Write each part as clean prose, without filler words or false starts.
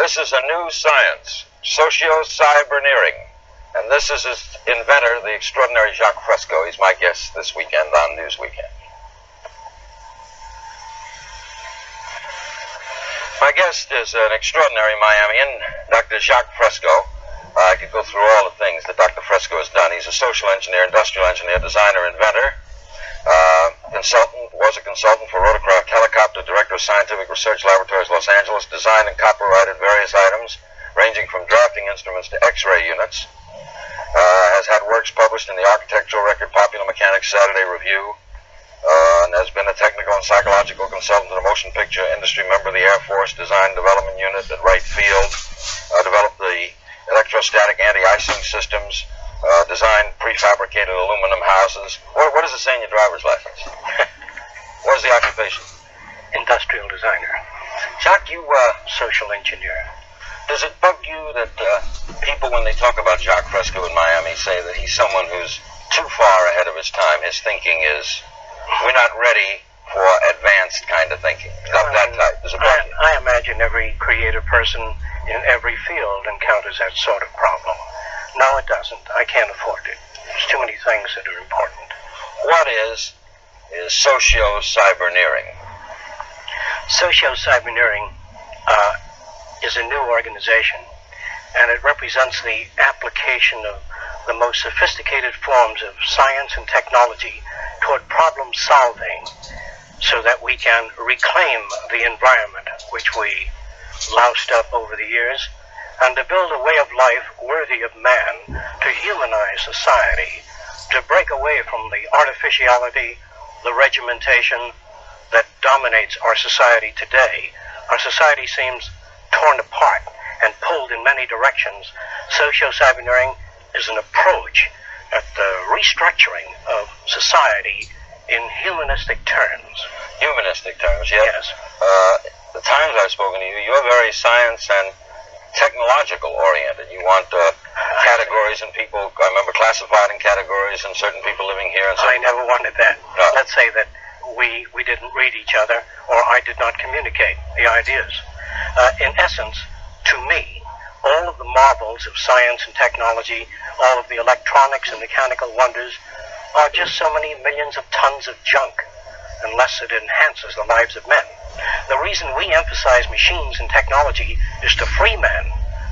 This is a new science, socio-cyberneering. And this is its inventor, the extraordinary Jacques Fresco. He's my guest this weekend on News Weekend. My guest is an extraordinary Miamian, Dr. Jacques Fresco. I could go through all the things that Dr. Fresco has done. He's a social engineer, industrial engineer, designer, inventor, was a consultant for Rotorcraft Helicopter, director of Scientific Research Laboratories, Los Angeles, designed and copyrighted various items ranging from drafting instruments to X-ray units. Has had works published in the Architectural Record, Popular Mechanics, Saturday Review, and has been a technical and psychological consultant to the motion picture industry, member of the Air Force Design Development Unit at Wright Field, developed the electrostatic anti-icing systems, designed prefabricated aluminum houses. What does it say in your driver's license? What is the occupation? Industrial designer. Jacques, you Social engineer. Does it bug you that people, when they talk about Jacques Fresco in Miami, say that he's someone who's too far ahead of his time? His thinking is, we're not ready for advanced kind of thinking. Of that type. Does it bug you? I imagine every creative person in every field encounters that sort of problem. No, it doesn't. I can't afford it. There's too many things that are important. What is socio-cyberneering? Socio-cyberneering is a new organization, and it represents the application of the most sophisticated forms of science and technology toward problem solving so that we can reclaim the environment which we loused up over the years, and to build a way of life worthy of man, to humanize society, to break away from the artificiality, the regimentation that dominates our society today. Our society seems torn apart and pulled in many directions. Socio-cyberneering is an approach at the restructuring of society in humanistic terms. Humanistic terms, yes. Yes. The times I've spoken to you, you're very science and technological oriented. You want categories and people, I remember, classified in categories and certain people living here. And I never wanted that. No. Let's say that we didn't read each other, or I did not communicate the ideas. In essence, to me, all of the marvels of science and technology, all of the electronics and mechanical wonders, are just so many millions of tons of junk, unless it enhances the lives of men. The reason we emphasize machines and technology is to free men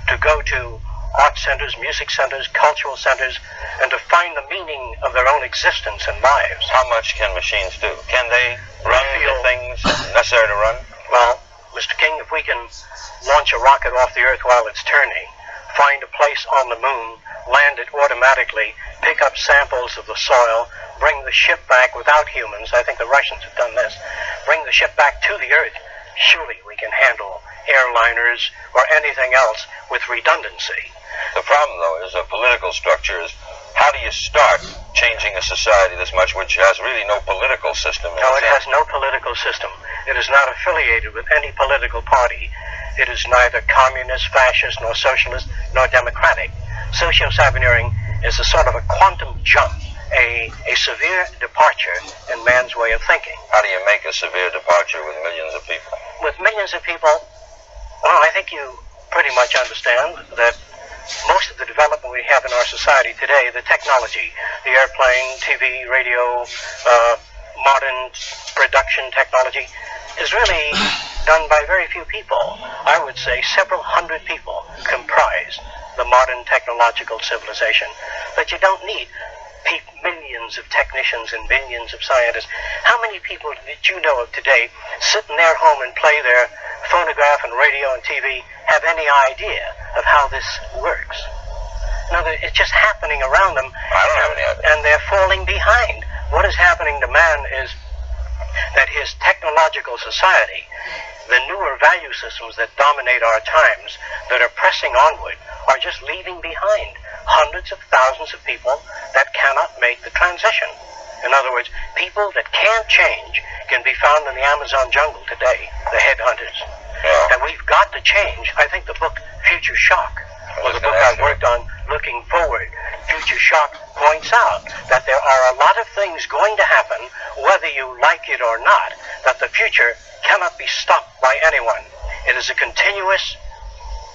to go to art centers, music centers, cultural centers, and to find the meaning of their own existence and lives. How much can machines do? Can they run the things necessary to run? Well, Mr. King, if we can launch a rocket off the Earth while it's turning, find a place on the moon, land it automatically, pick up samples of the soil, bring the ship back without humans, I think the Russians have done this, bring the ship back to the Earth, surely we can handle airliners or anything else with redundancy. The problem, though, is a political structure. Is how do you start changing a society this much, which has really no political system? No, it has no political system. It is not affiliated with any political party. It is neither communist, fascist, nor socialist, nor democratic. Socio-cyberneering is a sort of a quantum jump, a severe departure in man's way of thinking. How do you make a severe departure with millions of people? With millions of people, well, I think you pretty much understand that most of the development we have in our society today, the technology, the airplane, TV, radio, modern production technology, is really done by very few people. I would say several hundred people comprise the modern technological civilization. But you don't need millions of technicians and millions of scientists. How many people did you know of today sit in their home and play their phonograph and radio and TV, have any idea of how this works? No, it's just happening around them. I don't have any idea. And they're falling behind. What is happening to man is that his technological society, the newer value systems that dominate our times, that are pressing onward, are just leaving behind hundreds of thousands of people that cannot make the transition. In other words, people that can't change can be found in the Amazon jungle today, the headhunters. Yeah. And we've got to change. I think the book Future Shock was a book I worked on looking forward. Future Shock points out that there are a lot of things going to happen, whether you like it or not, that the future cannot be stopped by anyone. It is a continuous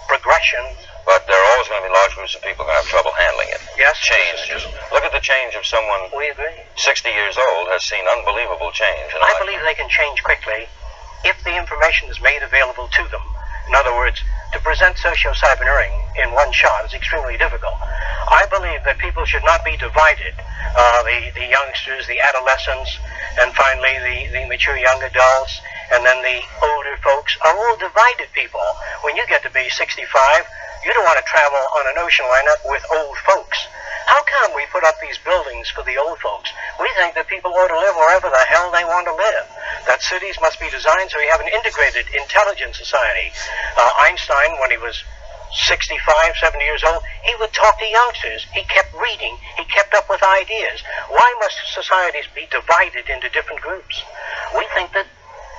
progression. But there are always going to be large groups of people who are going to have trouble handling it. Yes, Change. Look at the change of someone we agree. 60 years old has seen unbelievable change. I believe they can change quickly if the information is made available to them. In other words, to present socio-cyberneering in one shot is extremely difficult. I believe that people should not be divided. The youngsters, the adolescents, and finally the mature young adults, and then the older folks are all divided people. When you get to be 65, you don't want to travel on an ocean liner with old folks. How come we put up these buildings for the old folks? We think that people ought to live wherever the hell they want to live. That cities must be designed so we have an integrated, intelligent society. Einstein, when he was 65, 70 years old, he would talk to youngsters. He kept reading. He kept up with ideas. Why must societies be divided into different groups? We think that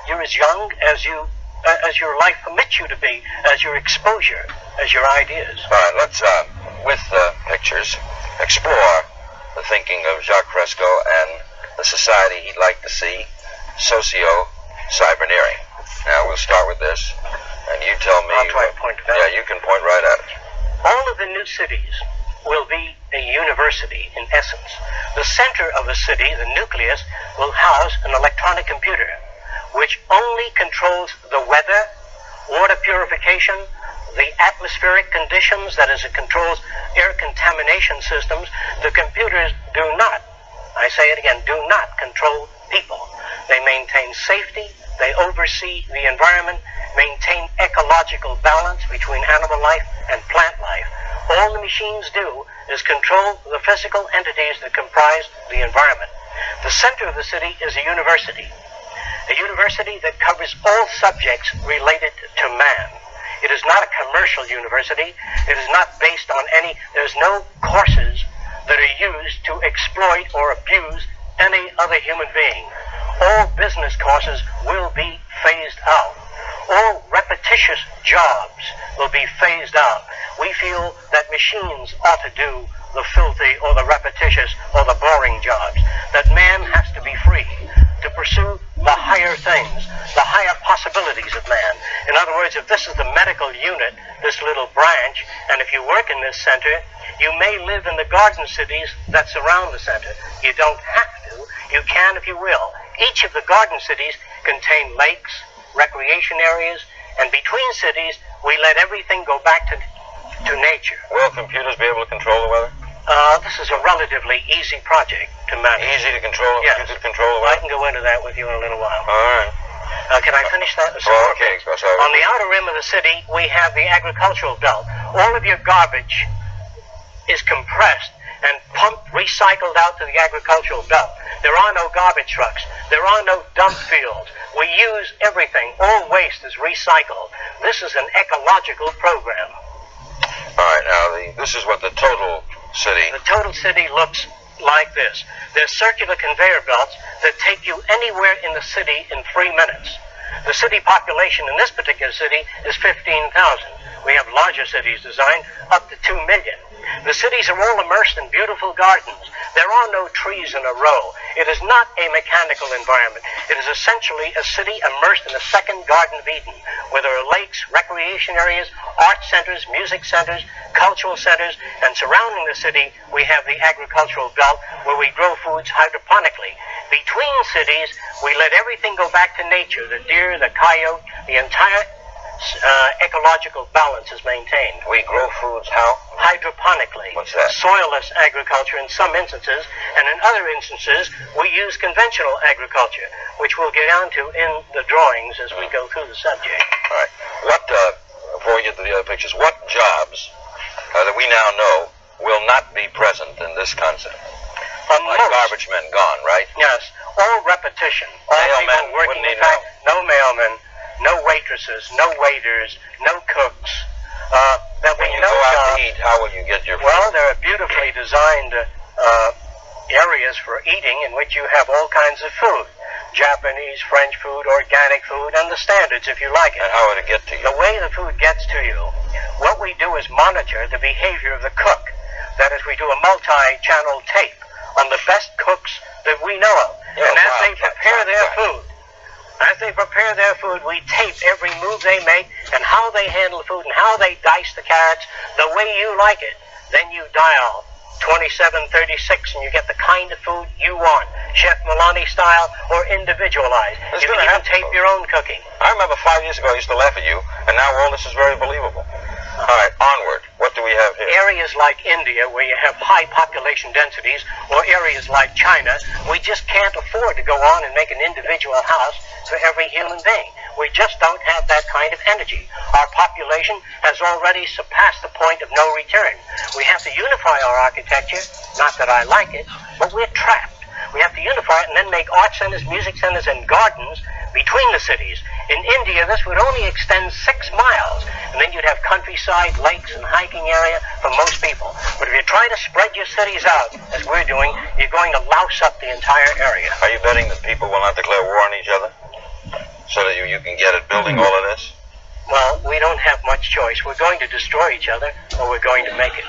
you're as young as your life permits you to be, as your exposure, as your ideas. All right, let's, with pictures, explore the thinking of Jacques Fresco and the society he'd like to see, socio-cyberneering. Now, we'll start with this, and you tell me... I'll try to point it out. Yeah, you can point right at it. All of the new cities will be a university, in essence. The center of the city, the nucleus, will house an electronic computer, which only controls the weather, water purification, the atmospheric conditions, that is, it controls air contamination systems. The computers do not, I say it again, do not control people. They maintain safety, they oversee the environment, maintain ecological balance between animal life and plant life. All the machines do is control the physical entities that comprise the environment. The center of the city is a university that covers all subjects related to man. It is not a commercial university. It is not based on there's no courses that are used to exploit or abuse any other human being. All business courses will be phased out. All repetitious jobs will be phased out. We feel that machines ought to do the filthy or the repetitious or the boring jobs. That man has to be free to pursue the higher things, the higher possibilities of man. In other words, if this is the medical unit, this little branch, and if you work in this center, you may live in the garden cities that surround the center. You don't have to. You can if you will. Each of the garden cities contain lakes, recreation areas, and between cities, we let everything go back to nature. Will computers be able to control the weather? This is a relatively easy project to manage. Easy to control? Yes. You could control the I weather? can go into that with you in a little while. All right. Can I finish that? Okay. So, on the outer rim of the city, we have the agricultural belt. All of your garbage is compressed and pumped, recycled out to the agricultural belt. There are no garbage trucks. There are no dump fields. We use everything. All waste is recycled. This is an ecological program. All right, now, this is what the total city... The total city looks like this. There's circular conveyor belts that take you anywhere in the city in 3 minutes. The city population in this particular city is 15,000. We have larger cities designed up to 2 million. The cities are all immersed in beautiful gardens. There are no trees in a row. It is not a mechanical environment. It is essentially a city immersed in a second Garden of Eden, where there are lakes, recreation areas, art centers, music centers, cultural centers, and surrounding the city, we have the agricultural belt where we grow foods hydroponically. Between cities, we let everything go back to nature. The deer, the coyote, the entire ecological balance is maintained. We grow foods how? Hydroponically. What's that? Soilless agriculture in some instances, and in other instances, we use conventional agriculture, which we'll get onto in the drawings as we go through the subject. All right. What, before we get to the other pictures, what jobs that we now know will not be present in this concept? Like garbage men gone, right? Yes. All repetition. All Mailmen people working wouldn't in fact, no mailmen, no waitresses, no waiters, no cooks. When you go out to eat, how will you get your food? Well, there are beautifully designed areas for eating in which you have all kinds of food. Japanese, French food, organic food, and the standards if you like it. And how would it get to you? The way the food gets to you, what we do is monitor the behavior of the cook. That is, we do a multi-channel tape on the best cooks that we know of. And as they prepare their food, we tape every move they make and how they handle food and how they dice the carrots the way you like it. Then you dial 2736 and you get the kind of food you want, Chef Milani style or individualized. It's You can gonna even happen, tape though. your own cooking. I remember 5 years ago I used to laugh at you, and now all this is very believable. All right, onward. What do we have here? Areas like India, where you have high population densities, or areas like China, we just can't afford to go on and make an individual house for every human being. We just don't have that kind of energy. Our population has already surpassed the point of no return. We have to unify our architecture, not that I like it, but we're trapped. We have to unify it and then make art centers, music centers, and gardens between the cities. In India, this would only extend 6 miles, and then you'd have countryside, lakes, and hiking area for most people. But if you try to spread your cities out, as we're doing, you're going to louse up the entire area. Are you betting that people will not declare war on each other? So that you can get at building all of this? Well, we don't have much choice. We're going to destroy each other, or we're going to make it.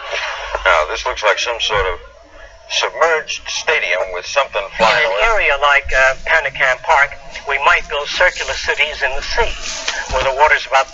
Now, this looks like some sort of submerged stadium with something In flying an around. area like Panicam Park, we might build circular cities in the sea, where the water's about